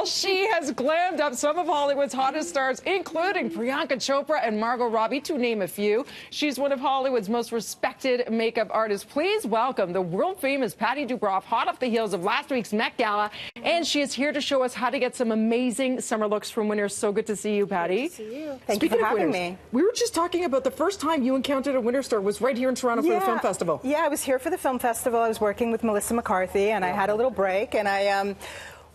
she has glammed up some of Hollywood's hottest stars, including Priyanka Chopra and Margot Robbie, to name a few. She's one of Hollywood's most respected makeup artists. Please welcome the world-famous Pati Dubroff, hot off the heels of last week's Met Gala. And she is here to show us how to get some amazing summer looks from winners. So good to see you, Pati. Good to see you. Thank you for having me. We were just talking about the first time you encountered a winner star was right here in Toronto for the film festival. Yeah, I was here for the film festival. I was working with Melissa McCarthy, and I had a little break, and I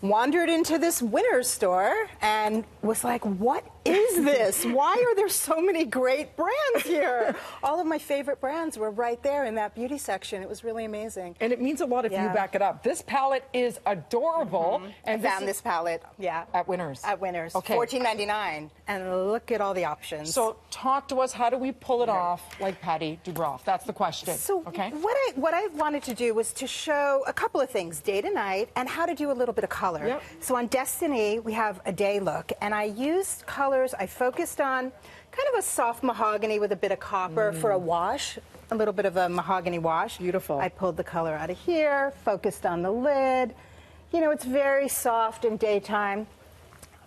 wandered into this winner's store and was like, what is this? Why are there so many great brands here? All of my favorite brands were right there in that beauty section. It was really amazing. And it means a lot if you back it up. This palette is adorable. And I found this palette, at Winners. At Winners, okay. $14.99. And look at all the options. So talk to us. How do we pull it off like Pati Dubroff? That's the question. So what I wanted to do was to show a couple of things, day to night, and how to do a little bit of color. Yep. So on Destiny, we have a day look, and I used colors. I focused on kind of a soft mahogany with a bit of copper for a wash, a little bit of a mahogany wash. Beautiful. I pulled the color out of here, focused on the lid. You know, it's very soft in daytime.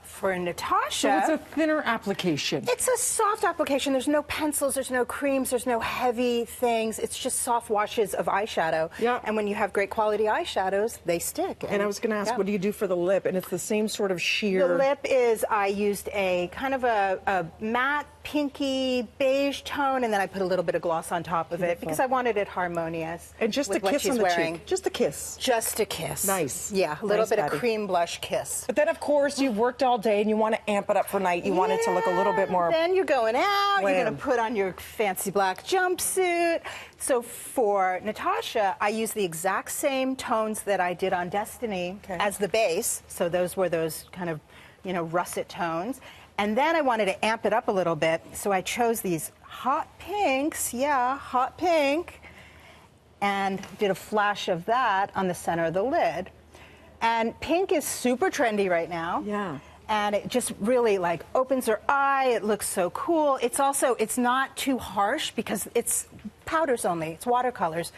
For Natasha, so it's a thinner application. It's a soft application. There's no pencils, there's no creams, there's no heavy things. It's just soft washes of eyeshadow. Yeah. And when you have great quality eyeshadows, they stick. And I was going to ask, what do you do for the lip? And it's the same sort of sheer. The lip is, I used a kind of a matte, pinky, beige tone, and then I put a little bit of gloss on top of it because I wanted it harmonious. And just a kiss on the cheek. Just a kiss. Just a kiss. Nice. Yeah, a little bit of cream blush kiss. But then, of course, you've worked all day and you want to amp it up for night. You want it to look a little bit more. Then you're going out. Wham. You're going to put on your fancy black jumpsuit. So for Natasha, I used the exact same tones that I did on Destiny as the base. So those were those kind of, you know, russet tones. And then I wanted to amp it up a little bit, so I chose these hot pinks, hot pink, and did a flash of that on the center of the lid. And pink is super trendy right now. Yeah. And it just really like opens her eye. It looks so cool. It's also, it's not too harsh because it's powders only, it's watercolors.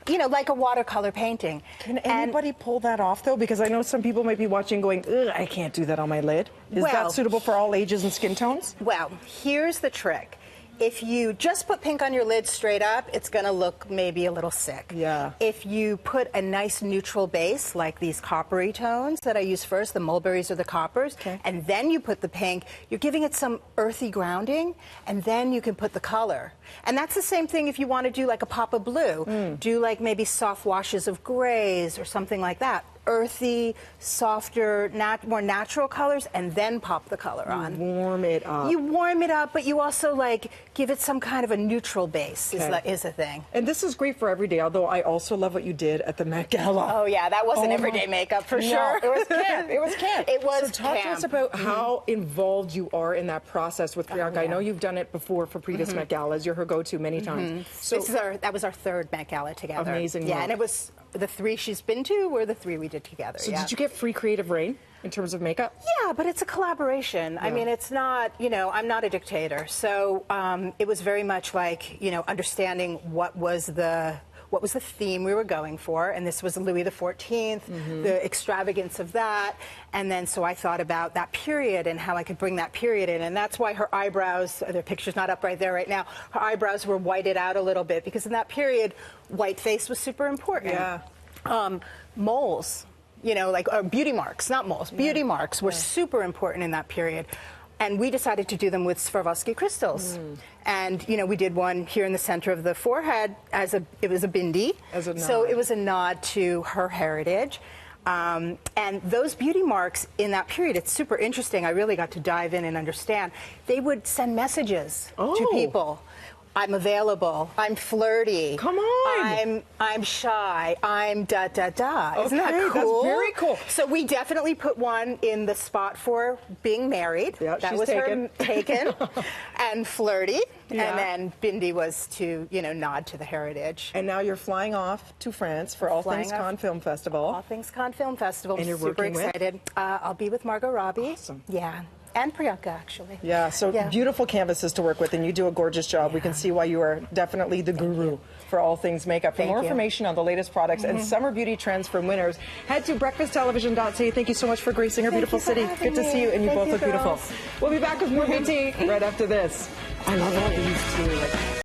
You know, like a watercolor painting. Can anybody pull that off, though? Because I know some people might be watching going, ugh, I can't do that on my lid. Is that suitable for all ages and skin tones? Well, here's the trick. If you just put pink on your lid straight up, it's going to look maybe a little sick. Yeah. If you put a nice neutral base, like these coppery tones that I use first, the mulberries or the coppers, and then you put the pink, you're giving it some earthy grounding, and then you can put the color. And that's the same thing if you want to do like a pop of blue. Do like maybe soft washes of grays or something like that. Earthy, softer, more natural colors, and then pop the color on. Warm it up. You warm it up, but you also like give it some kind of a neutral base is a thing. And this is great for every day, although I also love what you did at the Met Gala. Oh yeah, that wasn't everyday makeup for sure. It was camp. It was camp. It was So talk to us about how involved you are in that process with Priyanka. I know you've done it before for previous Met Galas. You're her go-to many times. So that was our third Met Gala together. Amazing. Yeah, and it was the 3 she's been to were the 3 we did together. So did you get free creative reign in terms of makeup? Yeah, but it's a collaboration. I mean, it's not, you know, I'm not a dictator. So it was very much like, you know, understanding what was the theme we were going for, and this was Louis XIV, the extravagance of that, and then so I thought about that period and how I could bring that period in, and that's why her eyebrows, the picture's not up right there right now, her eyebrows were whited out a little bit, because in that period, white face was super important. Yeah. Moles, you know, like beauty marks, not moles, beauty marks were super important in that period. And we decided to do them with Swarovski crystals. And, you know, we did one here in the center of the forehead it was a bindi. As a nod. So it was a nod to her heritage. And those beauty marks in that period, it's super interesting. I really got to dive in and understand. They would send messages to people. I'm available. I'm flirty. Come on. I'm shy. I'm da da da. Okay, Isn't that cool? That's very cool. So we definitely put one in the spot for being married. Yeah, that she's was taken. her taken, and flirty. Yeah. And then Bindi was to, you know, nod to the heritage. And now you're flying off to France for All Things Cannes Film Festival. All Things Cannes Film Festival. And you're super working excited. I'll be with Margot Robbie. Awesome. Yeah. And Priyanka, actually. Yeah, so beautiful canvases to work with, and you do a gorgeous job. We can see why you are definitely the guru for all things makeup. For more information on the latest products and summer beauty trends from winners, head to breakfasttelevision.ca. Thank you so much for gracing our beautiful city. Good to see you, and you both look beautiful. We'll be back with more BT right after this. I love all these too.